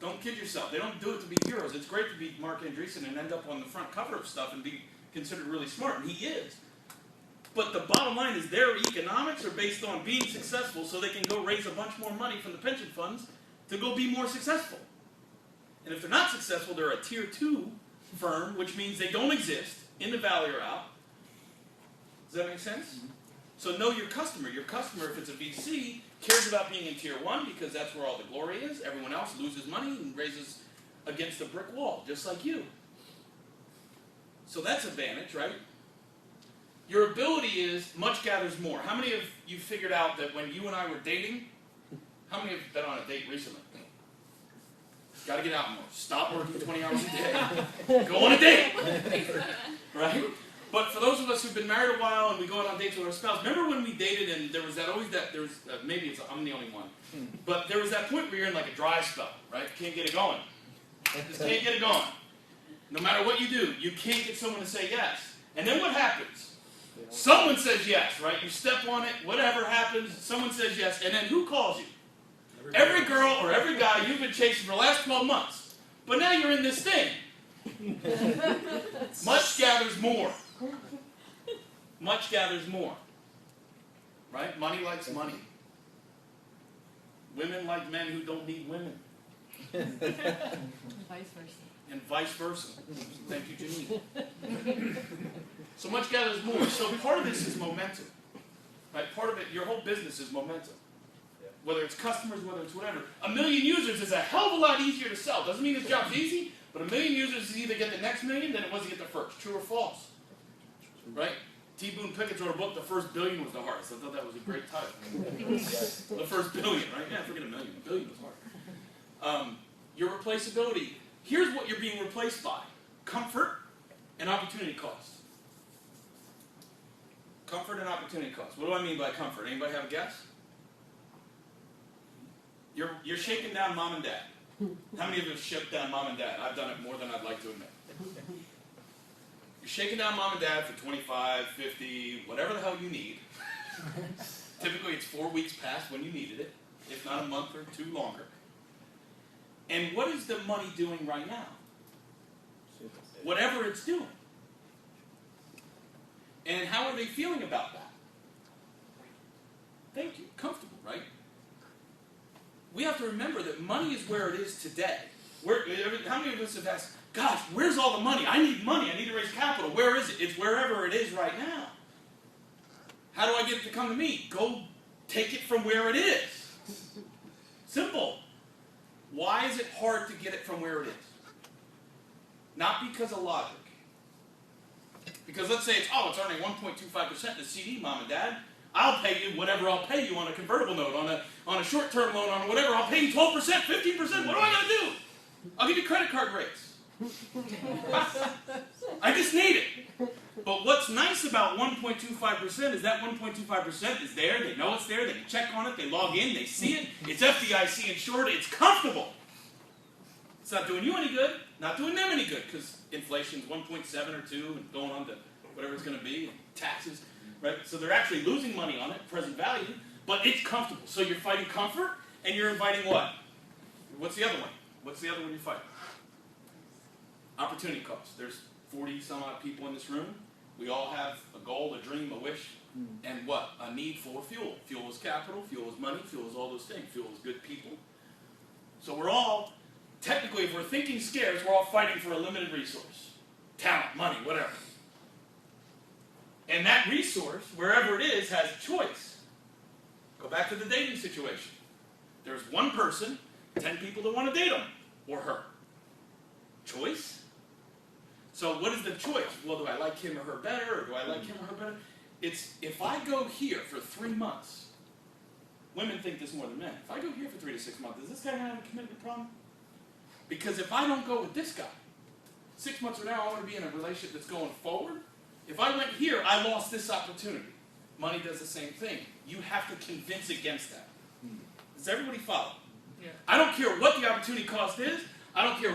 Don't kid yourself. They don't do it to be heroes. It's great to be Mark Andreessen and end up on the front cover of stuff and be considered really smart, and he is. But the bottom line is their economics are based on being successful so they can go raise a bunch more money from the pension funds to go be more successful. And if they're not successful, they're a tier 2 firm, which means they don't exist, in the valley or out. Does that make sense? Mm-hmm. So know your customer. Your customer, if it's a VC, cares about being in tier 1 because that's where all the glory is. Everyone else loses money and raises against a brick wall, just like you. So that's advantage, right? Your ability is much gathers more. How many of you figured out that when you and I were dating, how many have been on a date recently? Got to get out more. Stop working 20 hours a day. Go on a date. Right? But for those of us who've been married a while and we go out on dates with our spouse, remember when we dated and there was that always that, there was, maybe it's, I'm the only one, but there was that point where you're in like a dry spell, right? Can't get it going. Just can't get it going. No matter what you do, you can't get someone to say yes. And then what happens? Someone says yes, right? You step on it, whatever happens, someone says yes, and then who calls you? Every girl or every guy you've been chasing for the last 12 months. But now you're in this thing. Much gathers more. Much gathers more. Right? Money likes money. Women like men who don't need women. Vice versa. And vice versa. Thank you, Janine. So much gathers more. So part of this is momentum. Right? Part of it, your whole business is momentum. Whether it's customers, whether it's whatever. 1 million users is a hell of a lot easier to sell. Doesn't mean this job's easy, but 1 million users is either get the next million than it was to get the first. True or false? Right? T. Boone Pickett wrote a book, The First Billion Was the Hardest. I thought that was a great title. The first billion, right? Yeah, forget 1 million. 1 billion was hard. Your replaceability. Here's what you're being replaced by. Comfort and opportunity cost. Comfort and opportunity cost. What do I mean by comfort? Anybody have a guess? You're shaking down mom and dad. How many of you have shook down mom and dad? I've done it more than I'd like to admit. You're shaking down mom and dad for 25, 50, whatever the hell you need. Typically it's 4 weeks past when you needed it, if not a month or 2 longer. And what is the money doing right now? Whatever it's doing. And how are they feeling about that? Thank you. Comfortable, right? We have to remember that money is where it is today. How many of us have asked, gosh, where's all the money? I need money. I need to raise capital. Where is it? It's wherever it is right now. How do I get it to come to me? Go take it from where it is. Simple. Why is it hard to get it from where it is? Not because of logic. Because let's say it's earning 1.25% in the CD, mom and dad. I'll pay you whatever I'll pay you on a convertible note, on a short-term loan, on whatever. I'll pay you 12%, 15%. What do I got to do? I'll give you credit card rates. I just need it. But what's nice about 1.25% is that 1.25% is there. They know it's there. They can check on it. They log in. They see it. It's FDIC insured. It's comfortable. It's not doing you any good. Not doing them any good because inflation's 1.7 or 2 and going on to whatever it's going to be, and taxes. Right? So they're actually losing money on it, present value, but it's comfortable. So you're fighting comfort, and you're inviting what? What's the other one? What's the other one you're fighting? Opportunity cost. There's 40 some odd people in this room. We all have a goal, a dream, a wish, and what? A need for fuel. Fuel is capital, fuel is money, fuel is all those things. Fuel is good people. So we're all, technically, if we're thinking scarce, we're all fighting for a limited resource. Talent, money, whatever. And that resource, wherever it is, has choice. Go back to the dating situation. There's one person, 10 people that want to date him or her. Choice? So what is the choice? Well, do I like him or her better, or do I like him or her better? It's, if I go here for 3 months, women think this more than men. If I go here for 3 to 6 months, is this guy going to have a commitment problem? Because if I don't go with this guy, 6 months from now, I want to be in a relationship that's going forward. If I went here, I lost this opportunity. Money does the same thing. You have to convince against that. Does everybody follow? Yeah. I don't care what the opportunity cost is. I don't care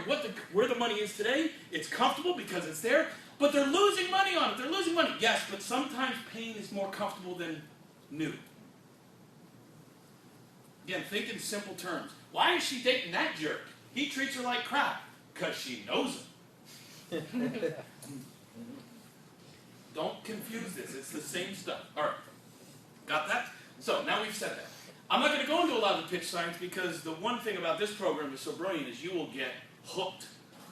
where the money is today. It's comfortable because it's there. But they're losing money on it. They're losing money. Yes, but sometimes pain is more comfortable than new. Again, think in simple terms. Why is she dating that jerk? He treats her like crap because she knows him. Don't confuse this. It's the same stuff. All right. Got that? So now we've said that. I'm not going to go into a lot of the pitch science because the one thing about this program is so brilliant is you will get hooked.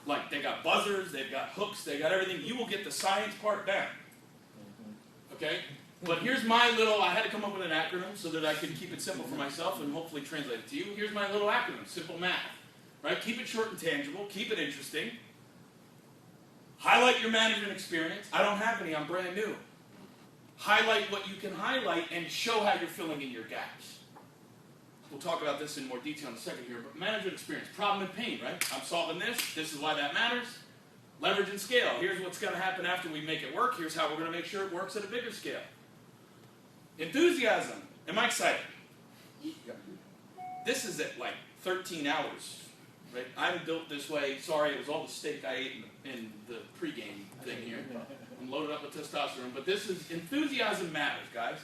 Like they got buzzers, they've got hooks, they got everything. You will get the science part down. Okay? But here's my little, I had to come up with an acronym so that I could keep it simple for myself and hopefully translate it to you. Here's my little acronym, simple math. Right? Keep it short and tangible, keep it interesting. Highlight your management experience. I don't have any, I'm brand new. Highlight what you can highlight and show how you're filling in your gaps. We'll talk about this in more detail in a second here, but management experience, problem and pain, right? I'm solving this is why that matters. Leverage and scale, here's what's going to happen after we make it work, here's how we're going to make sure it works at a bigger scale. Enthusiasm, am I excited? This is at like 13 hours, right? I'm built this way, sorry, it was all the steak I ate in the pregame thing here. I'm loaded up with testosterone, but this is, enthusiasm matters, guys.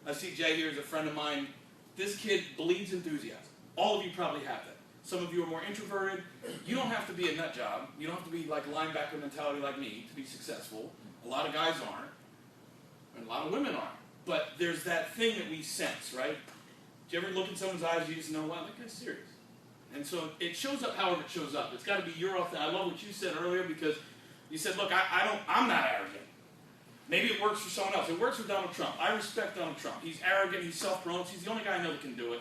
I see Jay here as a friend of mine. This kid bleeds enthusiasm. All of you probably have that. Some of you are more introverted. You don't have to be a nut job. You don't have to be like linebacker mentality like me to be successful. A lot of guys aren't, and a lot of women aren't. But there's that thing that we sense, right? Do you ever look in someone's eyes, you just know, wow, that guy's serious. And so it shows up however it shows up. It's got to be your authentic. I love what you said earlier because you said, look, I'm not arrogant. Maybe it works for someone else. It works for Donald Trump. I respect Donald Trump. He's arrogant. He's self-promotes. He's the only guy I know that can do it.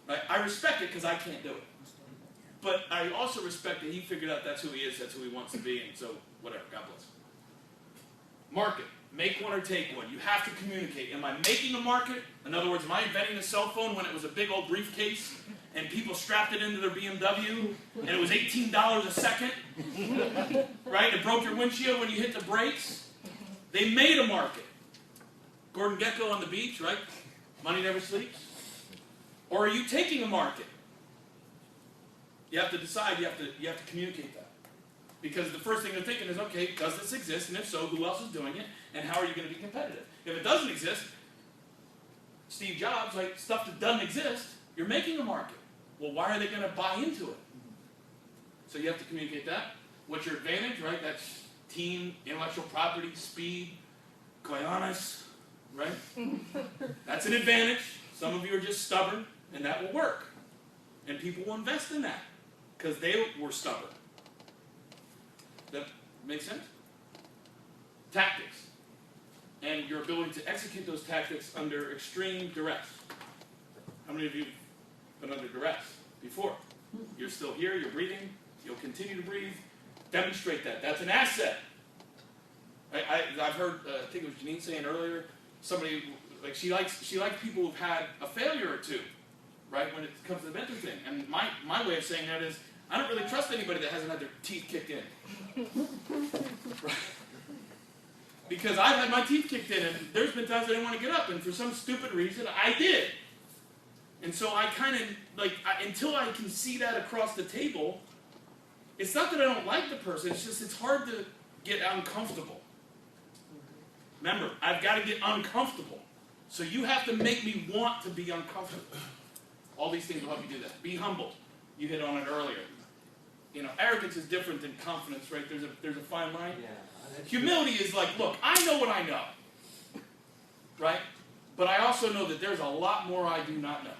Right? I respect it because I can't do it. But I also respect that he figured out that's who he is, that's who he wants to be, and so whatever. God bless. Market. Make one or take one. You have to communicate. Am I making a market? In other words, am I inventing a cell phone when it was a big old briefcase and people strapped it into their BMW and it was $18 a second? Right? It broke your windshield when you hit the brakes? They made a market. Gordon Gekko on the beach, right? Money never sleeps. Or are you taking a market? You have to decide, you have to communicate that. Because the first thing they're thinking is, okay, does this exist? And if so, who else is doing it? And how are you going to be competitive? If it doesn't exist, Steve Jobs, like stuff that doesn't exist, you're making a market. Well, why are they going to buy into it? So you have to communicate that. What's your advantage, right? That's team, intellectual property, speed, cojones, right? That's an advantage. Some of you are just stubborn, and that will work. And people will invest in that because they were stubborn. That makes sense? Tactics. And your ability to execute those tactics under extreme duress. How many of you have been under duress before? You're still here, you're breathing, you'll continue to breathe. Demonstrate that. That's an asset. I've heard, I think it was Janine saying earlier, somebody, like she likes people who've had a failure or two, right, when it comes to the mentor thing. And my way of saying that is, I don't really trust anybody that hasn't had their teeth kicked in. Right? Because I've had my teeth kicked in, and there's been times I didn't want to get up, and for some stupid reason, I did. And so I kind of, until I can see that across the table, it's not that I don't like the person, it's just it's hard to get uncomfortable. Remember, I've got to get uncomfortable. So you have to make me want to be uncomfortable. All these things will help you do that. Be humble. You hit on it earlier. You know, arrogance is different than confidence, right? There's a fine line. Yeah, humility is like, look, I know what I know. Right? But I also know that there's a lot more I do not know.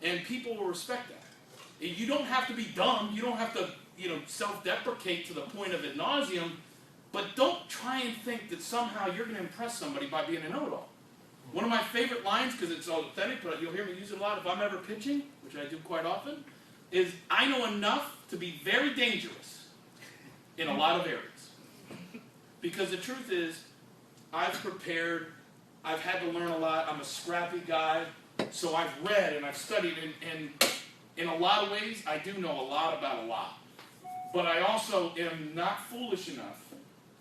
And people will respect that. You don't have to be dumb. You don't have to, self-deprecate to the point of ad nauseum. But don't try and think that somehow you're going to impress somebody by being a know-it-all. One of my favorite lines, because it's authentic, but you'll hear me use it a lot if I'm ever pitching, which I do quite often, is I know enough to be very dangerous in a lot of areas. Because the truth is, I've prepared, I've had to learn a lot, I'm a scrappy guy, so I've read and I've studied, and in a lot of ways, I do know a lot about a lot. But I also am not foolish enough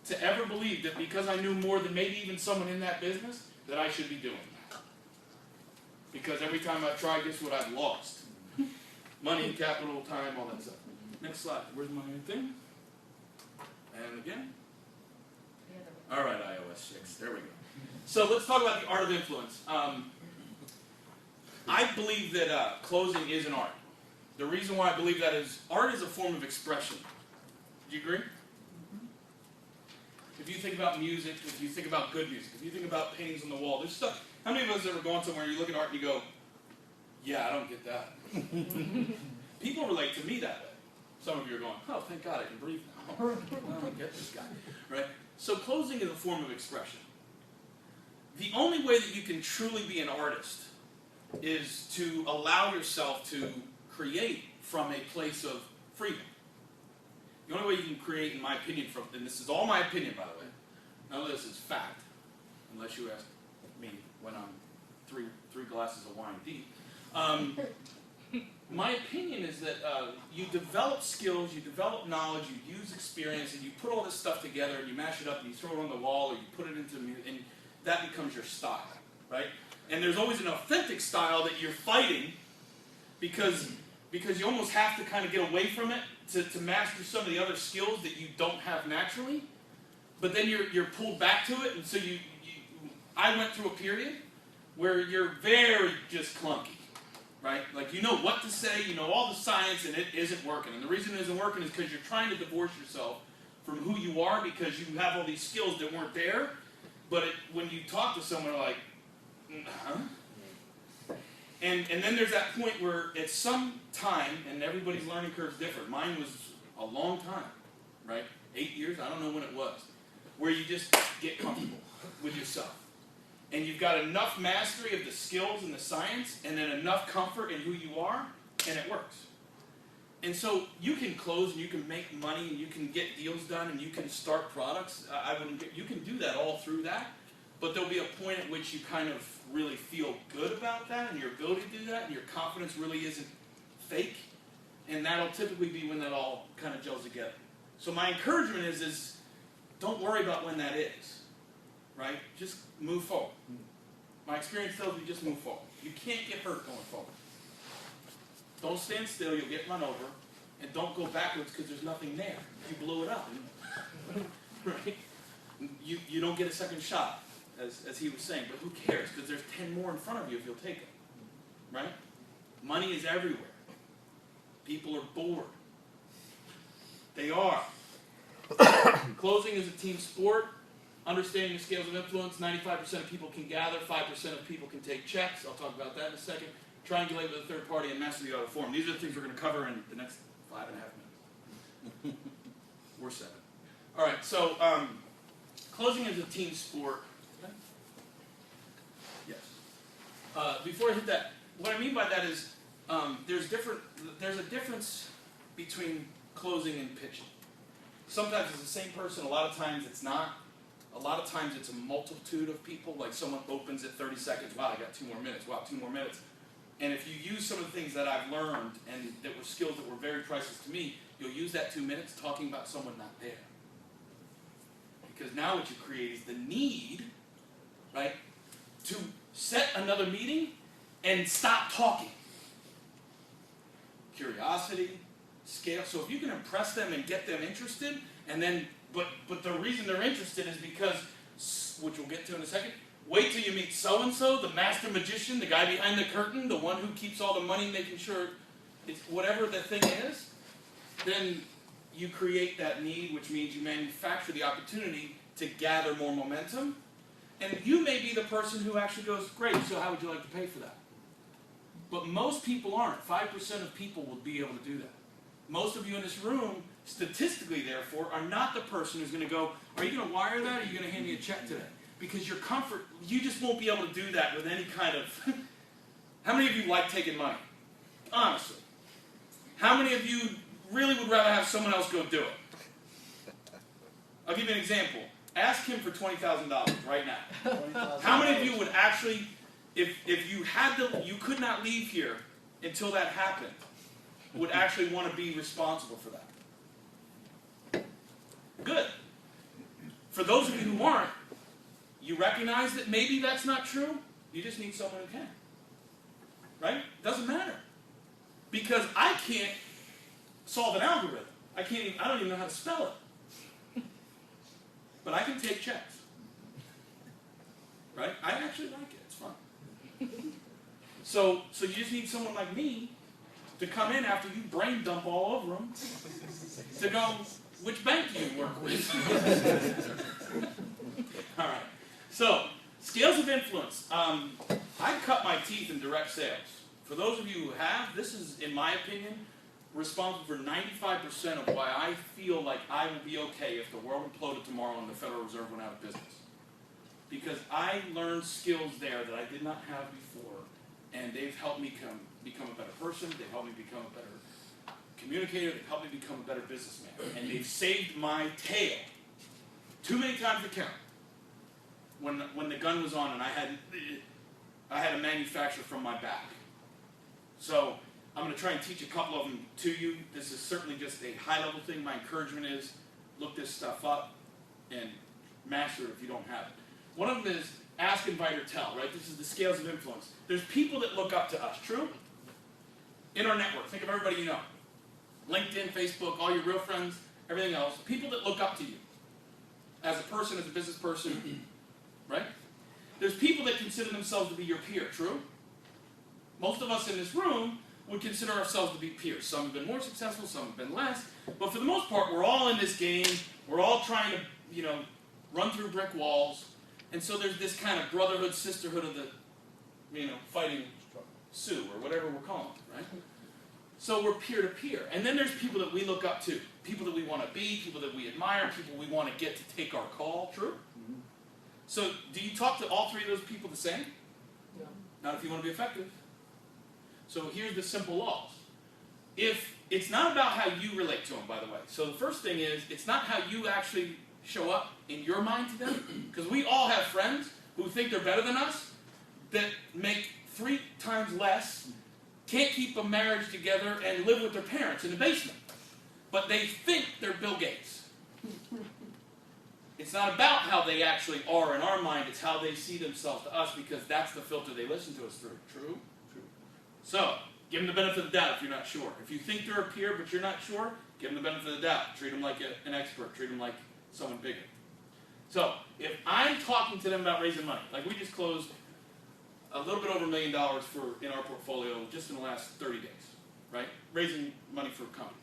to ever believe that because I knew more than maybe even someone in that business, that I should be doing that. Because every time I've tried, guess what I've lost? Money, capital, time, all that stuff. Next slide. Where's my thing? And again. All right, iOS 6. There we go. So let's talk about the art of influence. I believe that closing is an art. The reason why I believe that is art is a form of expression. Do you agree? If you think about music, if you think about good music, if you think about paintings on the wall, there's stuff. How many of us have ever gone somewhere and you look at art and you go, yeah, I don't get that. People relate to me that way. Some of you are going, oh, thank God I can breathe now. I don't get this guy. Right? So closing is a form of expression. The only way that you can truly be an artist is to allow yourself to create from a place of freedom. The only way you can create, in my opinion, and this is all my opinion, by the way, none of this is fact, unless you ask me when I'm three glasses of wine deep. My opinion is that you develop skills, you develop knowledge, you use experience, and you put all this stuff together, and you mash it up, and you throw it on the wall, or you put it into music, and that becomes your style, right? And there's always an authentic style that you're fighting because you almost have to kind of get away from it to master some of the other skills that you don't have naturally. But then you're pulled back to it, and so I went through a period where you're very just clunky, right? Like you know what to say, you know all the science, and it isn't working. And the reason it isn't working is because you're trying to divorce yourself from who you are because you have all these skills that weren't there. But when you talk to someone, they're like, huh? And then there's that point where at some time, and everybody's learning curve is different. Mine was a long time, right? 8 years, I don't know when it was, where you just get comfortable with yourself. And you've got enough mastery of the skills and the science, and then enough comfort in who you are, and it works. And so you can close, and you can make money, and you can get deals done, and you can start products. You can do that all through that. But there'll be a point at which you kind of really feel good about that and your ability to do that, and your confidence really isn't fake. And that'll typically be when that all kind of gels together. So my encouragement is don't worry about when that is, right? Just move forward. My experience tells me just move forward. You can't get hurt going forward. Don't stand still, you'll get run over. And don't go backwards because there's nothing there. You blew it up. Right? You don't get a second shot. As he was saying, but who cares? Because there's 10 more in front of you if you'll take it. Right? Money is everywhere. People are bored. They are. Closing is a team sport. Understanding the scales of influence. 95% of people can gather. 5% of people can take checks. I'll talk about that in a second. Triangulate with a third party and master the art of form. These are the things we're going to cover in the next 5.5 minutes. Or 7. All right, so closing is a team sport. Before I hit that, what I mean by that is there's a difference between closing and pitching. Sometimes it's the same person, a lot of times it's not. A lot of times it's a multitude of people, like someone opens at 30 seconds, wow, I got 2 more minutes, wow, 2 more minutes. And if you use some of the things that I've learned and that were skills that were very priceless to me, you'll use that 2 minutes talking about someone not there. Because now what you create is the need, right, to set another meeting and stop talking. Curiosity, scale. So if you can impress them and get them interested, and then, but the reason they're interested is because, which we'll get to in a second, wait till you meet so-and-so, the master magician, the guy behind the curtain, the one who keeps all the money, making sure it's whatever the thing is, then you create that need, which means you manufacture the opportunity to gather more momentum. And you may be the person who actually goes, great, so how would you like to pay for that? But most people aren't. 5% of people will be able to do that. Most of you in this room, statistically therefore, are not the person who's going to go, are you going to wire that or are you going to hand me a check today? Because your comfort, you just won't be able to do that with any kind of... How many of you like taking money? Honestly. How many of you really would rather have someone else go do it? I'll give you an example. Ask him for $20,000 right now. How many of you would actually, if you had to, you could not leave here until that happened, would actually want to be responsible for that? Good. For those of you who aren't, you recognize that maybe that's not true. You just need someone who can. Right? Doesn't matter. Because I can't solve an algorithm. I don't even know how to spell it. But I can take checks. Right? I actually like it. It's fun. So you just need someone like me to come in after you brain dump all over them to go, which bank do you work with? All right. So, scales of influence. I cut my teeth in direct sales. For those of you who have, this is, in my opinion, responsible for 95% of why I feel like I will be okay if the world imploded tomorrow and the Federal Reserve went out of business. Because I learned skills there that I did not have before, and they've helped me become a better person, they've helped me become a better communicator, they've helped me become a better businessman, and they've saved my tail too many times to count. When the gun was on and I had a manufacturer from my back. So I'm going to try and teach a couple of them to you. This is certainly just a high-level thing. My encouragement is look this stuff up and master it if you don't have it. One of them is ask, invite, or tell, right? This is the scales of influence. There's people that look up to us, true? In our network. Think of everybody you know. LinkedIn, Facebook, all your real friends, everything else. People that look up to you as a person, as a business person, right? There's people that consider themselves to be your peer, true? Most of us in this room would consider ourselves to be peers. Some have been more successful, some have been less. But for the most part, we're all in this game. We're all trying to, run through brick walls. And so there's this kind of brotherhood, sisterhood of the, fighting Sioux or whatever we're calling it, right? So we're peer to peer. And then there's people that we look up to. People that we want to be, people that we admire, people we want to get to take our call, true? Mm-hmm. So do you talk to all three of those people the same? No. Not if you want to be effective. So here's the simple laws. If it's not about how you relate to them, by the way. So the first thing is, it's not how you actually show up in your mind to them. Because we all have friends who think they're better than us, that make 3 times less, can't keep a marriage together, and live with their parents in the basement. But they think they're Bill Gates. It's not about how they actually are in our mind, it's how they see themselves to us, because that's the filter they listen to us through. True? True. So, give them the benefit of the doubt if you're not sure. If you think they're a peer but you're not sure, give them the benefit of the doubt. Treat them like an expert. Treat them like someone bigger. So, if I'm talking to them about raising money, like we just closed a little bit over $1 million in our portfolio just in the last 30 days, right? Raising money for companies.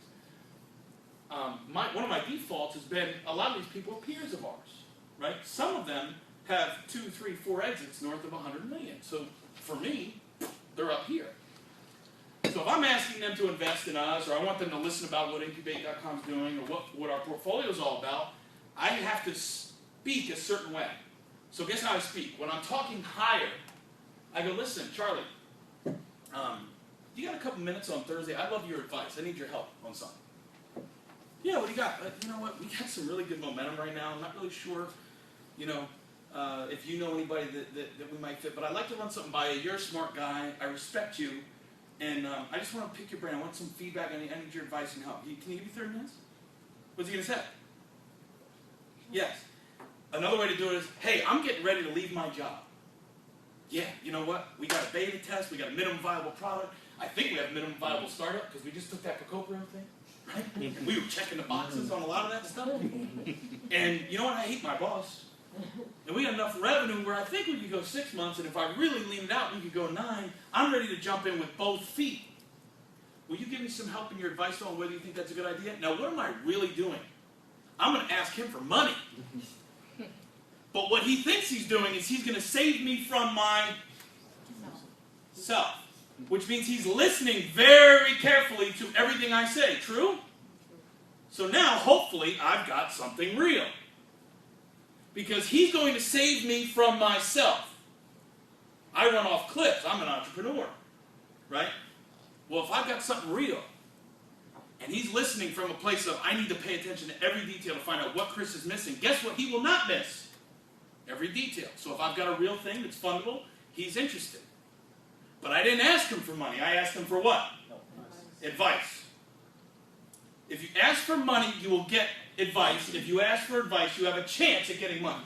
One of my defaults has been a lot of these people are peers of ours, right? Some of them have 2, 3, 4 exits north of 100 million. So for me, they're up here. So if I'm asking them to invest in us, or I want them to listen about what Incubate.com is doing, or what our portfolio is all about, I have to speak a certain way. So guess how I speak? When I'm talking higher, I go, listen, Charlie, you got a couple minutes on Thursday? I'd love your advice. I need your help on something. Yeah, what do you got? You know what? We got some really good momentum right now. I'm not really sure, if you know anybody that we might fit. But I'd like to run something by you. You're a smart guy. I respect you. And I just want to pick your brain. I want some feedback. I need your advice and help. Can you give me 30 minutes? What's he going to say? Yes. Another way to do it is, hey, I'm getting ready to leave my job. Yeah, you know what? We got a beta test. We got a minimum viable product. I think we have a minimum viable startup because we just took that Cocoa thing. Right? And we were checking the boxes on a lot of that stuff. And you know what? I hate my boss. And we got enough revenue where I think we could go 6 months, and if I really lean it out, we could go 9. I'm ready to jump in with both feet. Will you give me some help and your advice on whether you think that's a good idea? Now, what am I really doing? I'm going to ask him for money. But what he thinks he's doing is he's going to save me from myself. Which means he's listening very carefully to everything I say. True? So now, hopefully, I've got something real. Because he's going to save me from myself. I run off cliffs. I'm an entrepreneur. Right? Well, if I've got something real, and he's listening from a place of, I need to pay attention to every detail to find out what Chris is missing, guess what he will not miss? Every detail. So if I've got a real thing that's fundable, he's interested. But I didn't ask him for money. I asked him for what? Advice. If you ask for money, you will get advice. If you ask for advice, you have a chance at getting money.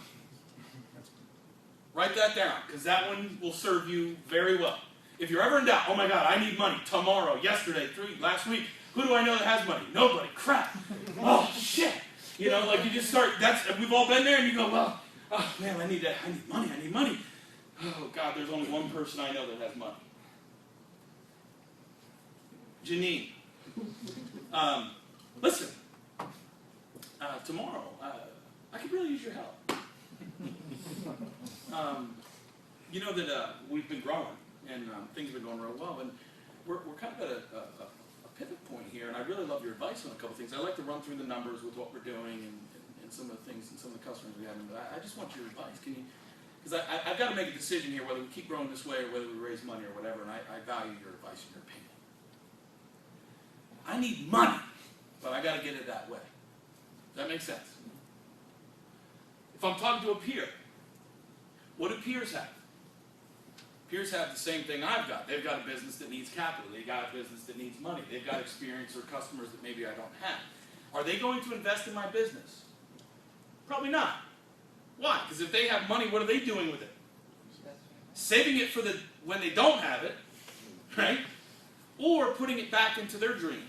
Write that down, because that one will serve you very well. If you're ever in doubt, oh my God, I need money tomorrow, yesterday, last week. Who do I know that has money? Nobody. Crap. Oh, shit. You just start, we've all been there, and you go, well, oh man, I need money. Oh God, there's only one person I know that has money. Janine, listen, tomorrow, I could really use your help. You know that we've been growing, and things have been going real well, and we're kind of at a pivot point here, and I'd really love your advice on a couple things. I like to run through the numbers with what we're doing and some of the things and some of the customers we have, but I just want your advice. Can you, because I've got to make a decision here whether we keep growing this way or whether we raise money or whatever, and I value your advice and your opinion. I need money, but I got to get it that way. Does that make sense? If I'm talking to a peer, what do peers have? Peers have the same thing I've got. They've got a business that needs capital. They've got a business that needs money. They've got experience or customers that maybe I don't have. Are they going to invest in my business? Probably not. Why? Because if they have money, what are they doing with it? Saving it for when they don't have it, right? Or putting it back into their dream.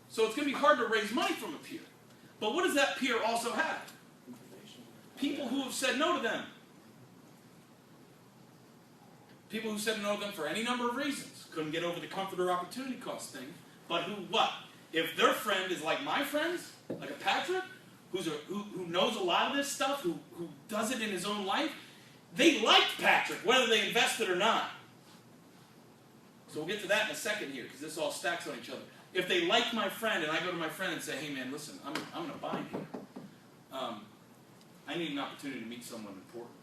So it's going to be hard to raise money from a peer. But what does that peer also have? People who have said no to them. People who said no to them for any number of reasons. Couldn't get over the comfort or opportunity cost thing. But who what? If their friend is like my friends, like a Patrick, who knows a lot of this stuff, who does it in his own life, they liked Patrick, whether they invested or not. So we'll get to that in a second here, because this all stacks on each other. If they like my friend, and I go to my friend and say, hey man, listen, I'm in a bind here. I need an opportunity to meet someone important.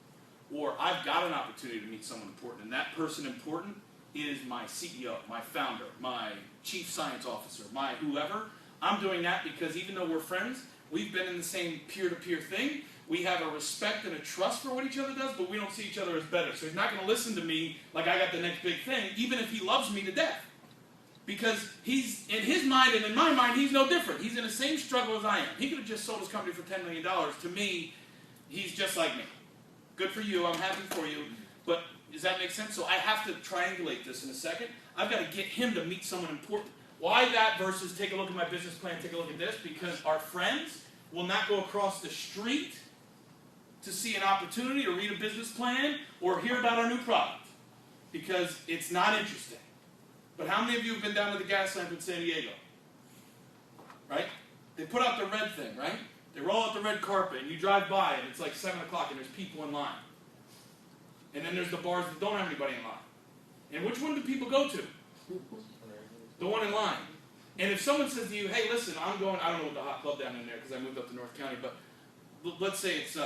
Or I've got an opportunity to meet someone important, and that person important is my CEO, my founder, my chief science officer, my whoever. I'm doing that because even though we're friends, we've been in the same peer-to-peer thing. We have a respect and a trust for what each other does, but we don't see each other as better. So he's not going to listen to me like I got the next big thing, even if he loves me to death. Because he's, in his mind and in my mind, he's no different. He's in the same struggle as I am. He could have just sold his company for $10 million. To me, he's just like me. Good for you. I'm happy for you. But does that make sense? So I have to triangulate this in a second. I've got to get him to meet someone important. Why that versus take a look at my business plan, take a look at this? Because our friends will not go across the street to see an opportunity or read a business plan or hear about our new product. Because it's not interesting. But how many of you have been down to the gas lamp in San Diego? Right? They put out the red thing, right? They roll out the red carpet, and you drive by, and it's like 7 o'clock, and there's people in line. And then there's the bars that don't have anybody in line. And which one do people go to? The one in line. And if someone says to you, hey, listen, I'm going, I don't know what the hot club down in there, because I moved up to North County, but let's say it's,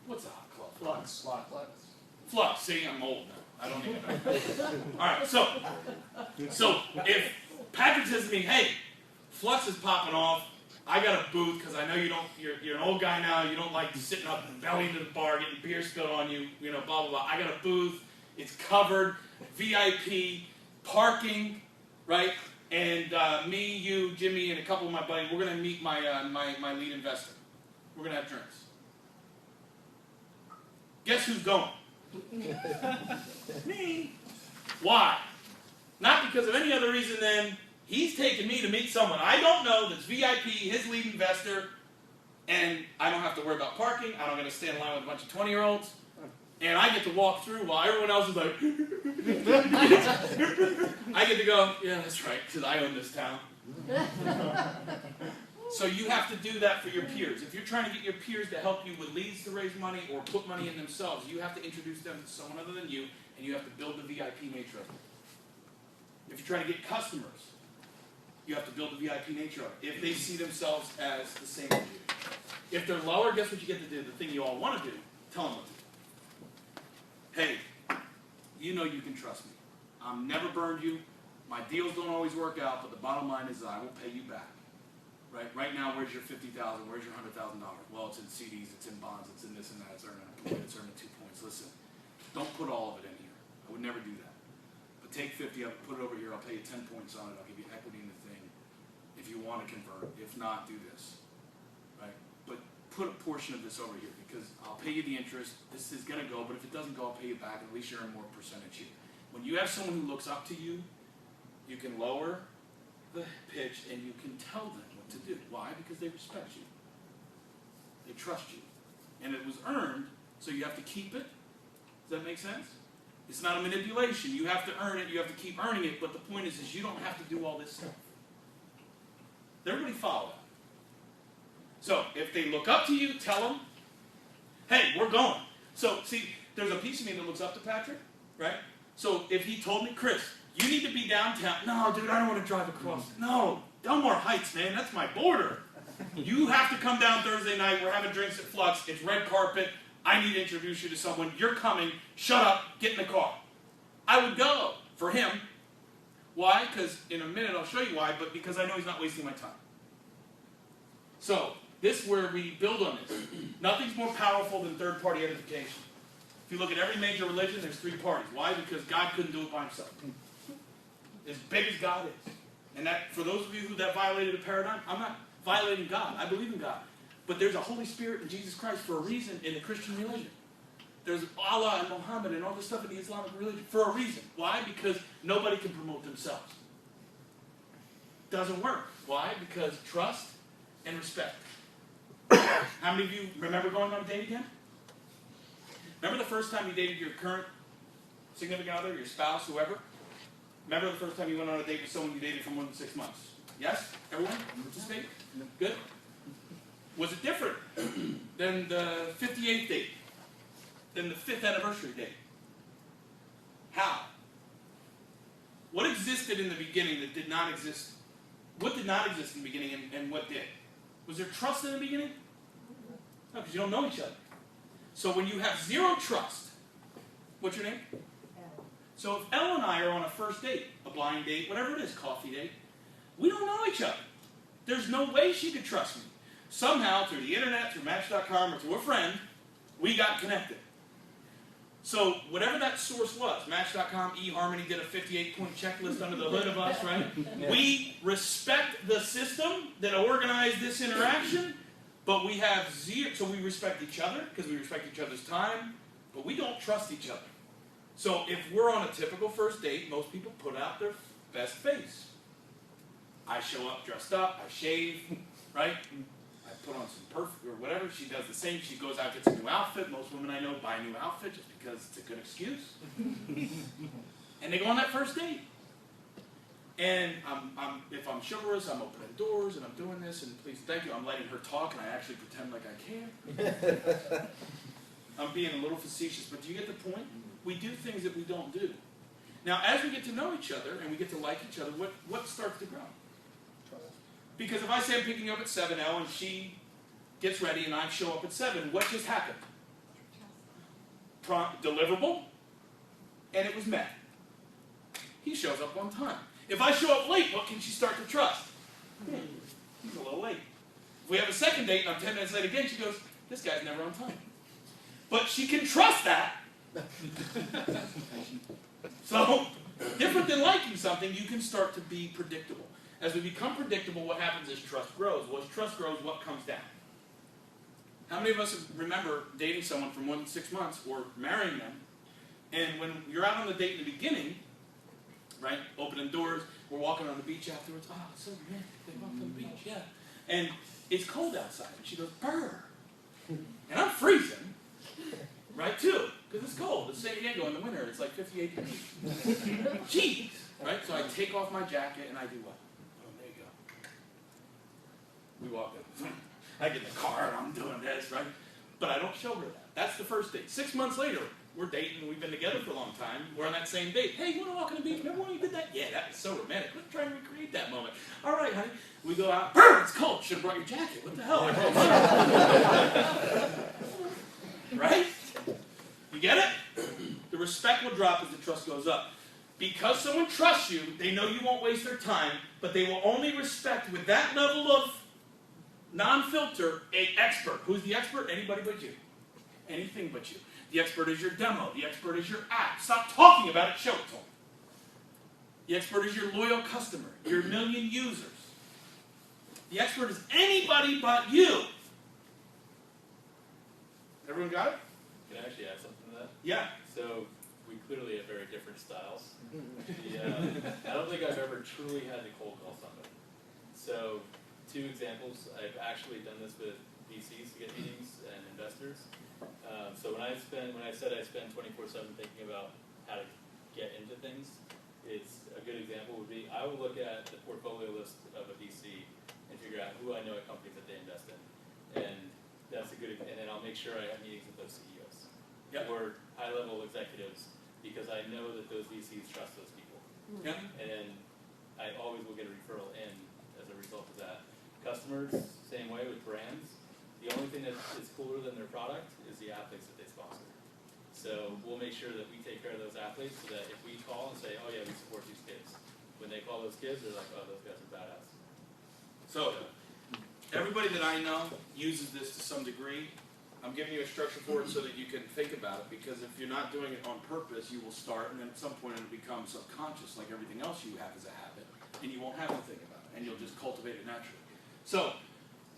what's a hot club? Flux. Flux. See, I'm old now. I don't even know. All right, so if Patrick says to me, hey, Flux is popping off, I got a booth because I know you don't. You're an old guy now. You don't like sitting up and belly into the bar, getting beer spilled on you. You know, blah blah blah. I got a booth. It's covered, VIP, parking, right? And me, you, Jimmy, and a couple of my buddies. We're gonna meet my lead investor. We're gonna have drinks. Guess who's going? Me. Why? Not because of any other reason than he's taking me to meet someone I don't know that's VIP, his lead investor, and I don't have to worry about parking. I don't got to stand in line with a bunch of 20-year-olds. And I get to walk through while everyone else is like, I get to go, yeah, that's right, because I own this town. So you have to do that for your peers. If you're trying to get your peers to help you with leads to raise money or put money in themselves, you have to introduce them to someone other than you, and you have to build the VIP nature of it. If you're trying to get customers, you have to build the VIP nature of it. If they see themselves as the same as you. If they're lower, guess what you get to do? The thing you all want to do, tell them what to do. Hey, you know you can trust me. I'm never burned you. My deals don't always work out, but the bottom line is I will pay you back. Right now, where's your $50,000? Where's your $100,000? Well, it's in CDs, it's in bonds, it's in this and that. It's earning a point, it's earning 2 points. Listen, don't put all of it in here. I would never do that. But take 50 of it, put it over here. I'll pay you 10 points on it. I'll give you equity in the thing. If you want to convert, if not, do this. Right? But put a portion of this over here because I'll pay you the interest. This is going to go, but if it doesn't go, I'll pay you back. At least you earn more percentage here. When you have someone who looks up to you, you can lower the pitch and you can tell them what to do. Why? Because they respect you. They trust you. And it was earned, so you have to keep it. Does that make sense? It's not a manipulation. You have to earn it. You have to keep earning it. But the point is you don't have to do all this stuff. Does everybody follow that? So if they look up to you, tell them, hey, we're going. So see, there's a piece of me that looks up to Patrick, right? So if he told me, Chris, you need to be downtown. No, dude, I don't want to drive across. No, Delmar Heights, man, that's my border. You have to come down Thursday night. We're having drinks at Flux. It's red carpet. I need to introduce you to someone. You're coming. Shut up. Get in the car. I would go for him. Why? Because in a minute I'll show you why, but because I know he's not wasting my time. So this is where we build on this. Nothing's more powerful than third-party edification. If you look at every major religion, there's three parties. Why? Because God couldn't do it by himself. As big as God is. And that, for those of you who that violated a paradigm, I'm not violating God. I believe in God. But there's a Holy Spirit in Jesus Christ for a reason in the Christian religion. There's Allah and Muhammad and all this stuff in the Islamic religion for a reason. Why? Because nobody can promote themselves. Doesn't work. Why? Because trust and respect. How many of you remember going on a date again? Remember the first time you dated your current significant other, your spouse, whoever? Remember the first time you went on a date with someone you dated for more than 6 months? Yes? Everyone? Participate? Good? Was it different than the 58th date? Than the 5th anniversary date? How? What existed in the beginning that did not exist? What did not exist in the beginning and what did? Was there trust in the beginning? No, because you don't know each other. So when you have zero trust, what's your name? Elle. So if Elle and I are on a first date, a blind date, whatever it is, coffee date, we don't know each other. There's no way she could trust me. Somehow, through the internet, through Match.com, or through a friend, we got connected. So whatever that source was, Match.com, eHarmony did a 58-point checklist under the hood of us, right? Yeah. We respect the system that organized this interaction, but we have zero, so we respect each other because we respect each other's time, but we don't trust each other. So if we're on a typical first date, most people put out their best face. I show up dressed up, I shave, right? I put on some perfume or whatever. She does the same. She goes out, gets a new outfit. Most women I know buy a new outfit just because it's a good excuse. And they go on that first date. And if I'm chivalrous, I'm opening doors and I'm doing this and please, thank you. I'm letting her talk and I actually pretend like I can. I'm being a little facetious, but do you get the point? We do things that we don't do. Now, as we get to know each other and we get to like each other, what starts to grow? Trust. Because if I say I'm picking you up at 7, Elle, and she gets ready and I show up at 7, what just happened? Deliverable, and it was met. He shows up on time. If I show up late, what can she start to trust? He's a little late. If we have a second date and I'm 10 minutes late again, she goes, this guy's never on time. But she can trust that. So, different than liking something, you can start to be predictable. As we become predictable, what happens is trust grows. Well, as trust grows, what comes down? How many of us remember dating someone for more than 6 months or marrying them, and when you're out on the date in the beginning, right, opening doors, we're walking on the beach afterwards, oh, it's so romantic, they walked on the beach, yeah. And it's cold outside, and she goes, brr. And I'm freezing, right, too, because it's cold. It's San Diego in the winter, it's like 58 degrees. Jeez, right? So I take off my jacket, and I do what? Oh, there you go. We walk in. I get in the car, and I'm doing this, right? But I don't show her that. That's the first date. 6 months later, we're dating, we've been together for a long time, we're on that same date. Hey, you want to walk on the beach? Remember when you did that? Yeah, that was so romantic. Let's try and recreate that moment. All right, honey. We go out. Brr, it's cold. Should have brought your jacket. What the hell? I brought mine. Right? You get it? The respect will drop as the trust goes up. Because someone trusts you, they know you won't waste their time, but they will only respect with that level of non-filter an expert. Who's the expert? Anybody but you. Anything but you. The expert is your demo. The expert is your app. Stop talking about it. Show it to them. The expert is your loyal customer, your million users. The expert is anybody but you. Everyone got it? Can I actually add something to that? Yeah. So we clearly have very different styles. I don't think I've ever truly had to cold call somebody. So 2 examples. I've actually done this with VCs to get meetings and investors. So when I said I spend 24/7 thinking about how to get into things. It's a good example would be, I would look at the portfolio list of a VC and figure out who I know at companies that they invest in. And that's a good, and then I'll make sure I have meetings with those CEOs. Yep. Or high-level executives, because I know that those VCs trust those people. Yeah. And I always will get a referral in as a result of that. Customers, same way with brands. The only thing that is cooler than their product is the athletes that they sponsor. So we'll make sure that we take care of those athletes so that if we call and say, oh yeah, we support these kids, when they call those kids, they're like, oh, those guys are badass. So everybody that I know uses this to some degree. I'm giving you a structure for it so that you can think about it, because if you're not doing it on purpose, you will start, and then at some point it'll become subconscious like everything else you have as a habit, and you won't have to think about it, and you'll just cultivate it naturally. So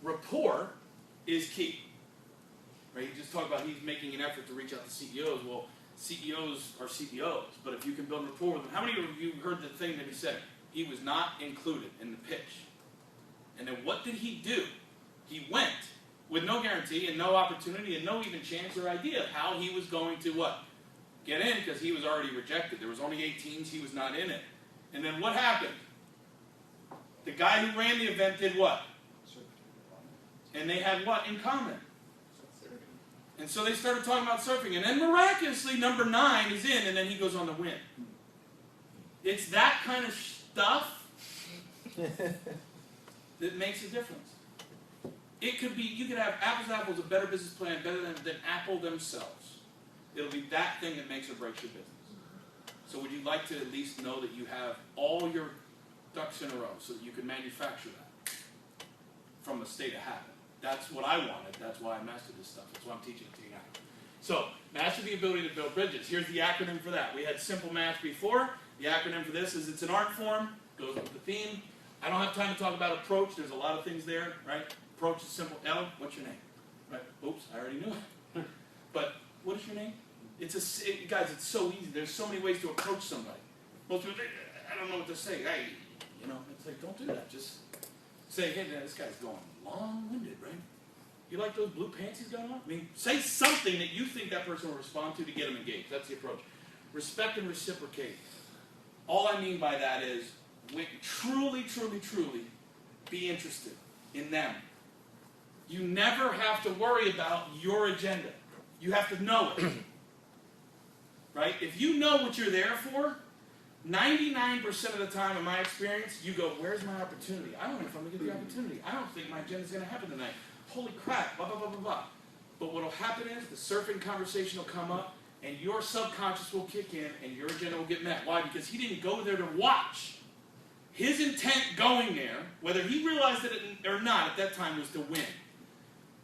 rapport is key. Right? You just talked about he's making an effort to reach out to CEOs. Well, CEOs are CEOs, but if you can build rapport with them, how many of you heard the thing that he said? He was not included in the pitch. And then what did he do? He went with no guarantee and no opportunity and no even chance or idea of how he was going to what? Get in, because he was already rejected. There was only 18s, he was not in it. And then what happened? The guy who ran the event did what? And they had what in common? And so they started talking about surfing. And then miraculously, number 9 is in, and then he goes on to win. It's that kind of stuff that makes a difference. It could be, you could have apples to apples, a better business plan, better than Apple themselves. It'll be that thing that makes or breaks your business. So would you like to at least know that you have all your ducks in a row so that you can manufacture that from a state of habit? That's what I wanted. That's why I mastered this stuff. That's why I'm teaching it to you now. So, master the ability to build bridges. Here's the acronym for that. We had simple math before. The acronym for this is it's an art form. Goes with the theme. I don't have time to talk about approach. There's a lot of things there, right? Approach is simple. L, what's your name? Right? Oops, I already knew it. But what is your name? Guys, it's so easy. There's so many ways to approach somebody. Most people, I don't know what to say. Hey, you know, it's like, don't do that. Just say, hey, man, this guy's going long-winded, right? You like those blue pants he's got on? I mean, say something that you think that person will respond to get them engaged. That's the approach. Respect and reciprocate. All I mean by that is truly, truly, truly be interested in them. You never have to worry about your agenda. You have to know it. Right? If you know what you're there for, 99% of the time, in my experience, you go, where's my opportunity? I don't know if I'm going to get the opportunity. I don't think my agenda's going to happen tonight. Holy crap, blah, blah, blah, blah, blah. But what will happen is the surfing conversation will come up, and your subconscious will kick in, and your agenda will get met. Why? Because he didn't go there to watch. His intent going there, whether he realized it or not at that time, was to win.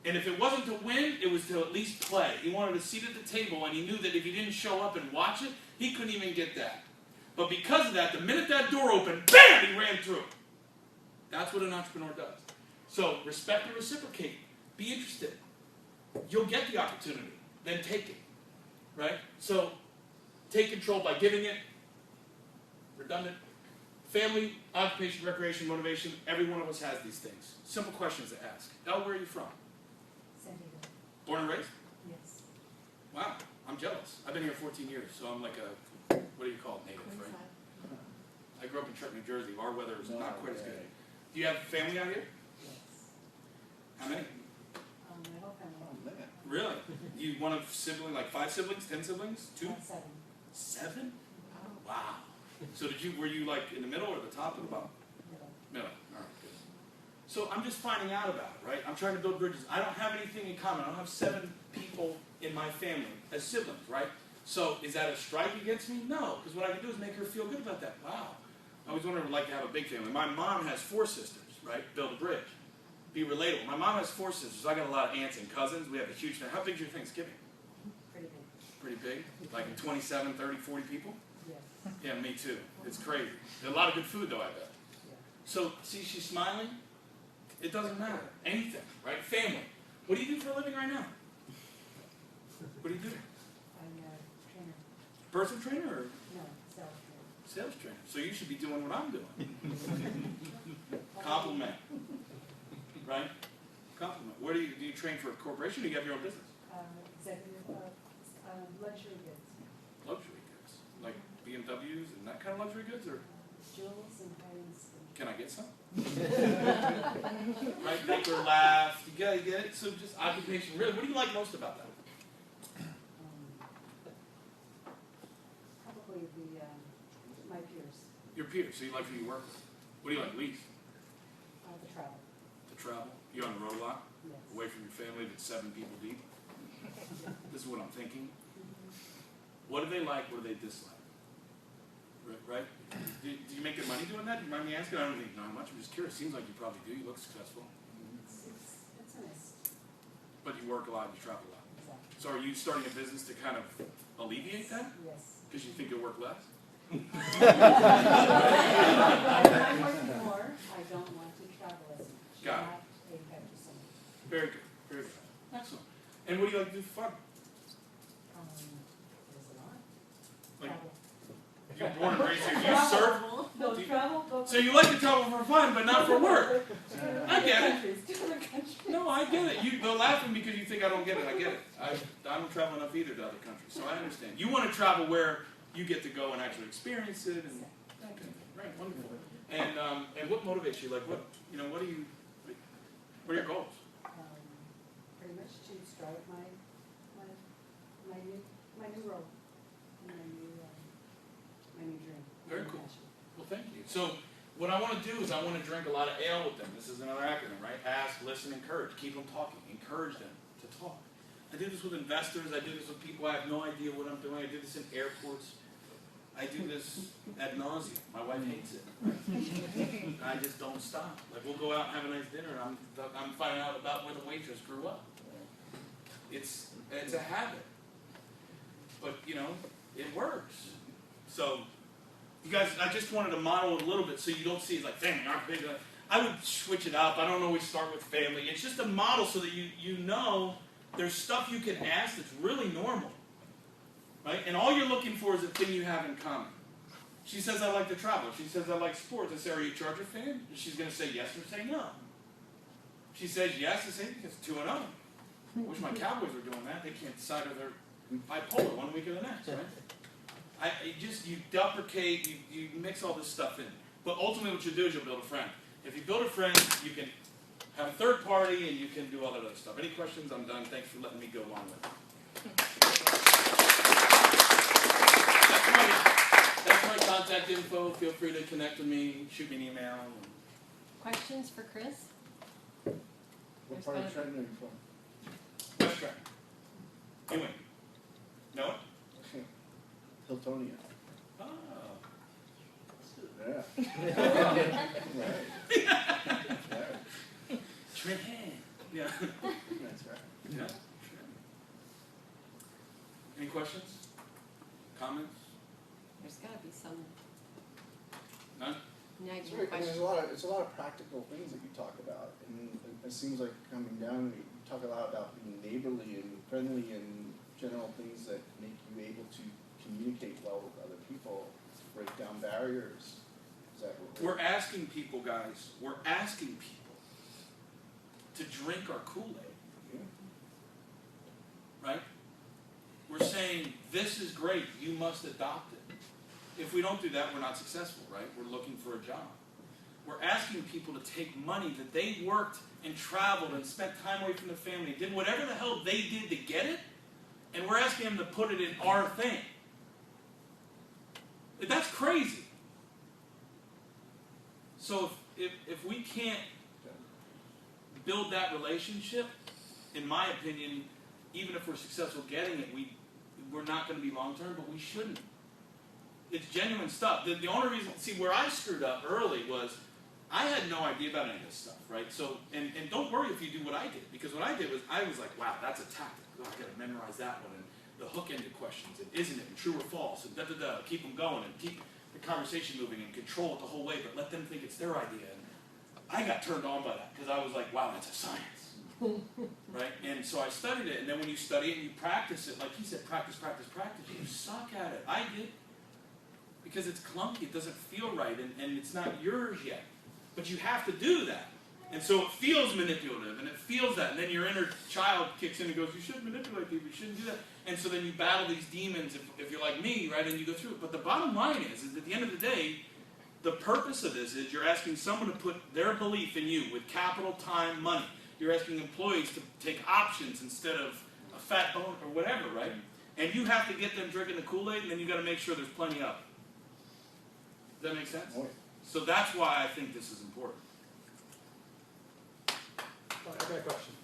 And if it wasn't to win, it was to at least play. He wanted a seat at the table, and he knew that if he didn't show up and watch it, he couldn't even get that. But because of that, the minute that door opened, bam, he ran through. That's what an entrepreneur does. So respect and reciprocate. Be interested. You'll get the opportunity. Then take it. Right? So take control by giving it. Redundant. Family, occupation, recreation, motivation. Every one of us has these things. Simple questions to ask. Elle, where are you from? San Diego. Born and raised? Yes. Wow. I'm jealous. I've been here 14 years, so I'm like a, what do you call it, native, right? I grew up in Trenton, New Jersey. Our weather is not quite as good. Do you have family out here? Yes. How many? My whole family. Really? You one of sibling, like 5 siblings, 10 siblings, 2? 7. 7? Wow. So were you like in the middle or the top or the bottom? Middle. Middle. All right, good. So I'm just finding out about it, right? I'm trying to build bridges. I don't have anything in common. I don't have 7 people in my family as siblings, right? So is that a strike against me? No, because what I can do is make her feel good about that. Wow. I always wanted to like to have a big family. My mom has 4 sisters, right? Build a bridge. Be relatable. My mom has 4 sisters. So I got a lot of aunts and cousins. We have a huge family. How big's your Thanksgiving? Pretty big. Pretty big? Like 27, 30, 40 people? Yes. Yeah, me too. It's crazy. There's a lot of good food though, I bet. Yeah. So, see, she's smiling. It doesn't matter. Anything, right? Family. What do you do for a living right now? What do you do? I'm a trainer. Personal trainer or No, sales trainer. sales trainer? So you should be doing what I'm doing. Compliment. Right? Compliment. Where do you train for a corporation or do you have your own business? Executive luxury goods. Luxury goods. BMWs and that kind of luxury goods, or Jewels and high-end skin. can I get some? Right? Make her laugh. You gotta get it. So just occupation. Really, what do you like most about that? Probably my peers, Your peers. So you like who you work with. What do you like least? the travel, To travel. You're on the road a lot, yes. away from your family that's 7 people deep. This is what I'm thinking. What do they like? What do they dislike? Right? Do you make good money doing that? Do you mind me asking? I don't think not much. I'm just curious. Seems like you probably do. You look successful. It's a nice, But you work a lot and you travel a lot. exactly. So are you starting a business to kind of alleviate that? Yes. Because you think you'll work less? I'm working more, I don't want to travel as much. Got it. Not a factor so much. Very good. Very good. Excellent. And what do you like to do for fun? There's a lot. Like, Travel. you're born and raised here. Do you serve? No, Do you- travel, go. So you like to travel for fun, but not for work. I get it. To other countries. No, I get it. They're laughing because you think I don't get it. I get it. I don't travel enough either to other countries, so I understand. You want to travel where you get to go and actually experience it, and okay, right, wonderful. And what motivates you? Like what what are you? What are your goals? Pretty much to start my new role, and my new dream. Very cool. Well, thank you. So what I want to do is I want to drink a lot of ale with them. This is another acronym, right? Ask, listen, encourage. Keep them talking. Encourage them to talk. I do this with investors. I do this with people I have no idea what I'm doing. I do this in airports. I do this ad nauseum. My wife hates it. I just don't stop. Like we'll go out and have a nice dinner, and I'm finding out about where the waitress grew up. It's a habit, but it works. So. You guys, I just wanted to model it a little bit so you don't see it like family aren't big. I would switch it up. I don't always start with family. It's just a model so that you know there's stuff you can ask that's really normal. Right? And all you're looking for is a thing you have in common. She says, I like to travel. She says, I like sports. I say, are you a Charger fan? And she's going to say yes or say no. She says yes. I say, it's 2-0. I wish my Cowboys were doing that. They can't decide if they're bipolar one week or the next, right? You duplicate, you mix all this stuff in. But ultimately what you do is you'll build a friend. If you build a friend, you can have a third party and you can do all that other stuff. Any questions? I'm done. Thanks for letting me go on with it. That's my contact info. Feel free to connect with me, shoot me an email. Questions for Chris? What part of Trenton are you from? West Trenton. Ewing. Know it? Hiltonia. Oh. Yeah. Right. Trenton. Yeah. That's right. Yeah. Any questions? Comments? There's got to be some None? It's, nagging questions. it's a lot of practical things that you talk about, and it seems like coming down, you talk a lot about being neighborly and friendly and general things that make you able to communicate well with other people, break down barriers. Is that what We're asking people, guys, we're asking people to drink our Kool-Aid, Yeah. right? We're saying, this is great, you must adopt it. If we don't do that, we're not successful, right? We're looking for a job. We're asking people to take money that they worked and traveled and spent time away from their family, did whatever the hell they did to get it, and we're asking them to put it in our thing. That's crazy. So if we can't build that relationship, in my opinion, even if we're successful getting it, we're not going to be long-term, but we shouldn't. It's genuine stuff. The only reason, see, where I screwed up early was I had no idea about any of this stuff, right? So, and don't worry if you do what I did, because what I did was I was like, wow, that's a tactic. Oh, I got to memorize that one, and the hook-ended questions, and isn't it, and true or false, and da-da-da, keep them going, and keep the conversation moving, and control it the whole way, but let them think it's their idea. And I got turned on by that, because I was like, wow, that's a science, right? And so I studied it, and then when you study it and you practice it, like he said, practice, practice, practice, you suck at it. I did, because it's clunky, it doesn't feel right, and it's not yours yet. But you have to do that. And so it feels manipulative, and it feels that, and then your inner child kicks in and goes, you shouldn't manipulate people, you shouldn't do that. And so then you battle these demons if you're like me, right, and you go through it. But the bottom line is at the end of the day, the purpose of this is you're asking someone to put their belief in you with capital, time, money. You're asking employees to take options instead of a fat bone or whatever, right? And you have to get them drinking the Kool-Aid, and then you got to make sure there's plenty of it. Does that make sense? Oh, yeah. So that's why I think this is important. I've got a question.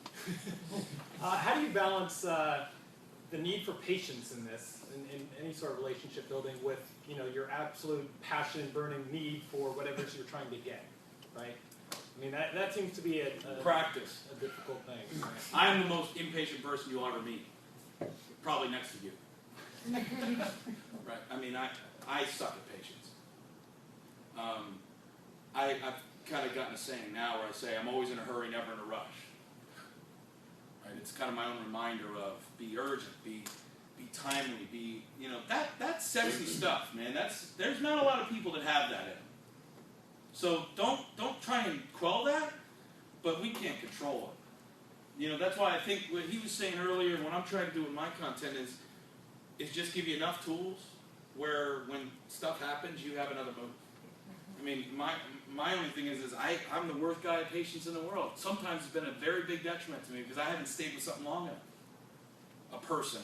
How do you balance the need for patience in this, in any sort of relationship building, with your absolute passion, burning need for whatever it is you're trying to get, right? I mean, that seems to be a Practice. difficult thing. Right? I am the most impatient person you'll ever meet. Probably next to you. Right? I mean, I suck at patience. I've kind of gotten a saying now where I say I'm always in a hurry, never in a rush. Right? It's kind of my own reminder of be urgent, be timely, be that's sexy stuff, man. There's not a lot of people that have that in them. So don't try and quell that, but we can't control it. That's why I think what he was saying earlier, and what I'm trying to do with my content is just give you enough tools where when stuff happens, you have another move. I mean, my only thing is I'm the worst guy at patience in the world. Sometimes it's been a very big detriment to me because I haven't stayed with something long enough. A person.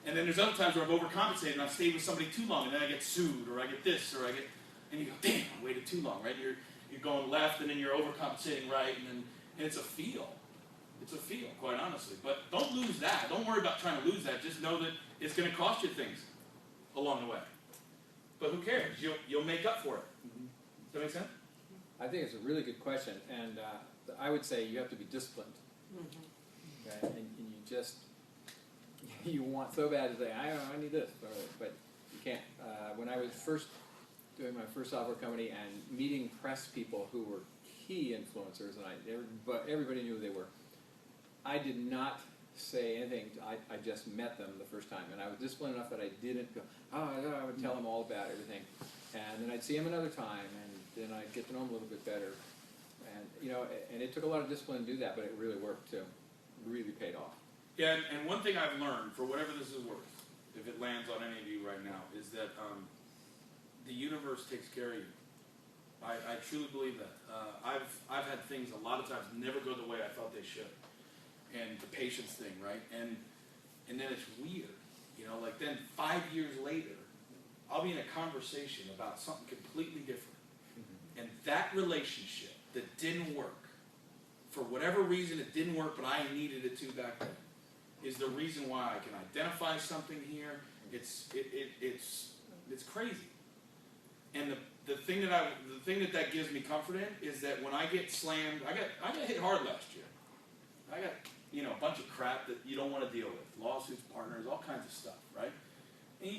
And then there's other times where I've overcompensated and I've stayed with somebody too long and then I get sued or I get this or and you go, damn, I waited too long, right? You're going left and then you're overcompensating right and it's a feel. It's a feel, quite honestly. But don't lose that. Don't worry about trying to lose that. Just know that it's going to cost you things along the way. But who cares? You'll make up for it. Does that make sense? I think it's a really good question, and I would say you have to be disciplined. Okay? And you just, you want so bad to say, I need this, but you can't. When I was first doing my first software company and meeting press people who were key influencers, and everybody knew who they were, I did not say anything. I just met them the first time, and I was disciplined enough that I didn't go, I would tell them all about everything. And then I'd see them another time, and then I'd get to know them a little bit better. And, and it took a lot of discipline to do that, but it really worked too. It really paid off. Yeah, and one thing I've learned, for whatever this is worth, if it lands on any of you right now, is that the universe takes care of you. I truly believe that. I've had things a lot of times never go the way I thought they should. And the patience thing, right? And then it's weird. Like then 5 years later, I'll be in a conversation about something completely different. And that relationship that didn't work, for whatever reason it didn't work, but I needed it to back then, is the reason why I can identify something here. It's crazy. And the thing that gives me comfort in is that when I get slammed, I got hit hard last year. I got a bunch of crap that you don't want to deal with, lawsuits, partners, all kinds of stuff, right? And,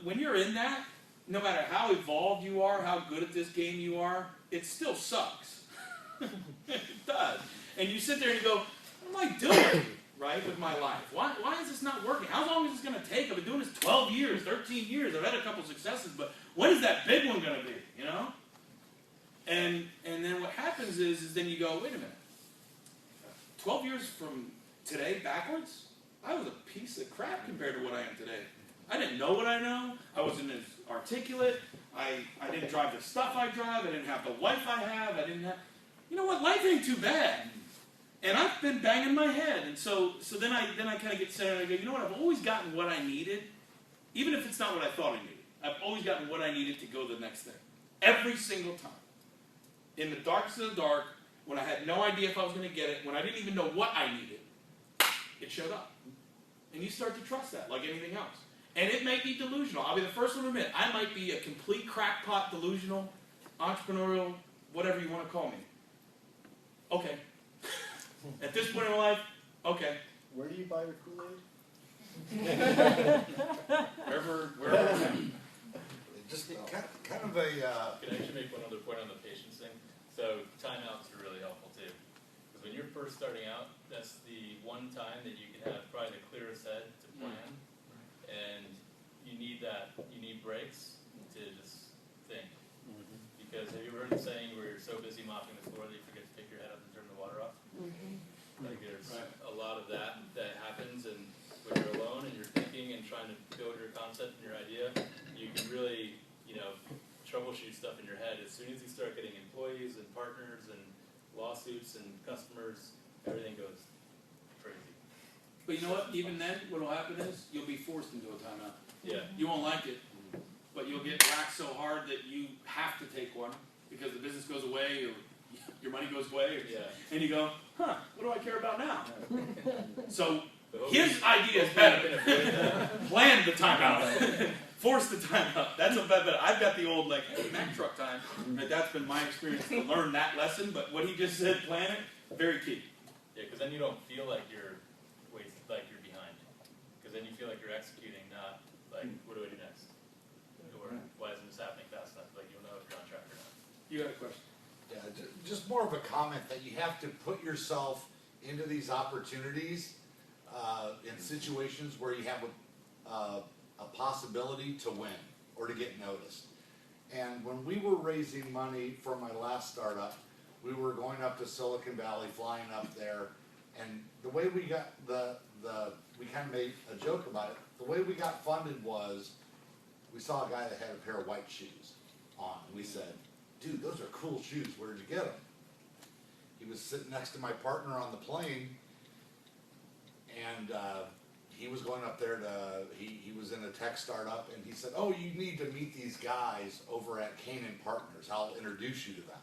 when you're in that, no matter how evolved you are, how good at this game you are, it still sucks. It does. And you sit there and you go, what am I doing, right, with my life? Why is this not working? How long is this going to take? I've been doing this 12 years, 13 years. I've had a couple successes, but when is that big one going to be, And then what happens is then you go, wait a minute. 12 years from today backwards, I was a piece of crap compared to what I am today. I didn't know what I know. I wasn't as articulate. I didn't drive the stuff I drive. I didn't have the life I have. I didn't have... You know what? Life ain't too bad. And I've been banging my head. And so then I kind of get centered and I go, you know what? I've always gotten what I needed, even if it's not what I thought I needed. I've always gotten what I needed to go to the next thing. Every single time. In the darkest of the dark, when I had no idea if I was going to get it, when I didn't even know what I needed, it showed up. And you start to trust that like anything else. And it may be delusional. I'll be the first one to admit, I might be a complete crackpot, delusional, entrepreneurial, whatever you want to call me. Okay. At this point in my life, okay. Where do you buy your Kool-Aid? Wherever. Just kind of a... Can I actually make one other point on the patience thing? So timeouts are really helpful too. Because when you're first starting out, that's the one time that you can have probably the clearest head to plan. And you need breaks to just think. Because have you heard the saying where you're so busy mopping the floor that you forget to pick your head up and turn the water off. Mhm. Like there's Right. a lot of that happens, and when you're alone and you're thinking and trying to build your concept and your idea, you can really, troubleshoot stuff in your head. As soon as you start getting employees and partners and lawsuits and customers, everything goes crazy. But you know what? Even then, what will happen is you'll be forced into a timeout. Yeah. You won't like it, but you'll get whacked so hard that you have to take one because the business goes away or your money goes away, Yeah. and you go, huh? What do I care about now? So But hopefully- his idea is hopefully you better. can avoid that. Plan the timeout. Force the timeout. That's a better. I've got the old hey, Mack truck time. Right, that's been my experience to learn that lesson. But what he just said, plan it, very key. Yeah, because then you don't feel like you're you're behind. Because then you feel like you're executing, not like, what do I do next? Or why isn't this happening fast enough? Like you'll know if you're on track or not. You got a question? Yeah, just more of a comment that you have to put yourself into these opportunities in situations where you have a possibility to win or to get noticed. And when we were raising money for my last startup, we were going up to Silicon Valley, flying up there, and the way we got we kind of made a joke about it. The way we got funded was we saw a guy that had a pair of white shoes on, and we said, "Dude, those are cool shoes. Where did you get them?" He was sitting next to my partner on the plane, and he was going up there he was in a tech startup, and he said, "Oh, you need to meet these guys over at Canaan Partners. I'll introduce you to them."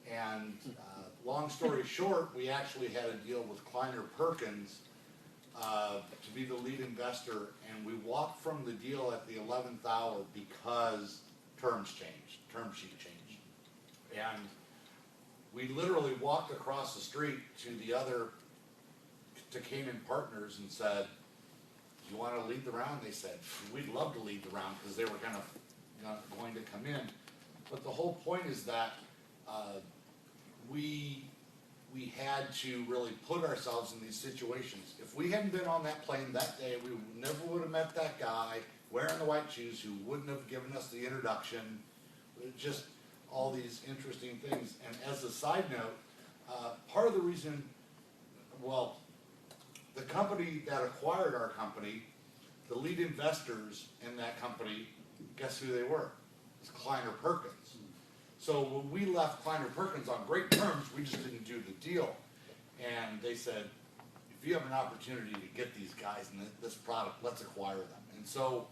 And long story short, we actually had a deal with Kleiner Perkins to be the lead investor, and we walked from the deal at the 11th hour because term sheet changed. And we literally walked across the street to Canaan Partners and said, "Do you want to lead the round?" They said, "We'd love to lead the round," because they were kind of going to come in. But the whole point is that we had to really put ourselves in these situations. If we hadn't been on that plane that day, we never would have met that guy wearing the white shoes who wouldn't have given us the introduction. Just all these interesting things. And as a side note, part of the reason, the company that acquired our company, the lead investors in that company, guess who they were? It's Kleiner Perkins. So when we left Kleiner Perkins on great terms, we just didn't do the deal. And they said, "If you have an opportunity to get these guys in this product, let's acquire them." And so